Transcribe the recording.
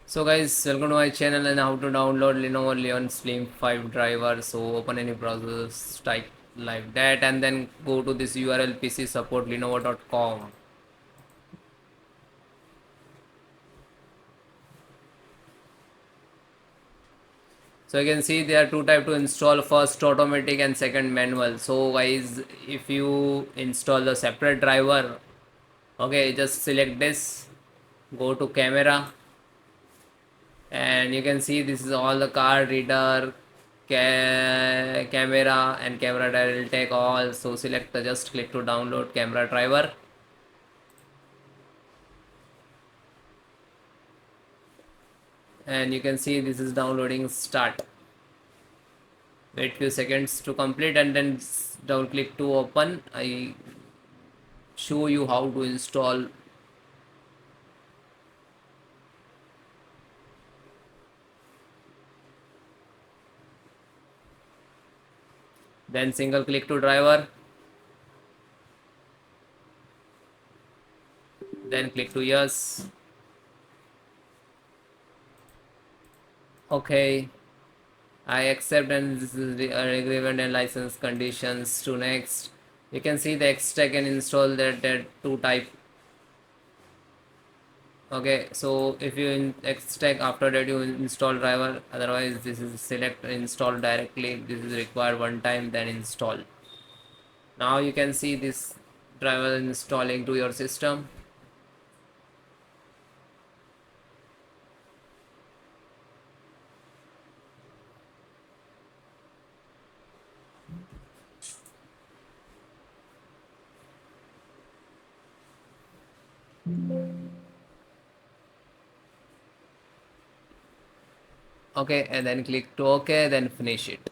So guys, welcome to my channel and how to download Lenovo Leon Slim 5 driver. So open any browser, type like that and then go to this URL pc support lenovo.com. So you can see there are two types to install, first automatic and second manual. So guys, if you install the separate driver, okay, just select this, go to camera, and you can see this is all the card reader, camera and camera will take all. So select the, just click to download camera driver, and you can see this is downloading start. Wait few seconds to complete and then down click to open. I show you how to install. Then single click to driver, then click to yes. Okay, I accept, and this is the agreement and license conditions to next. You can see the extract and install that two type. Okay, so if you extract, after that you install driver, otherwise this is select install directly. This is required one time, then install. Now you can see this driver installing to your system. Okay, and then click to OK, then finish it.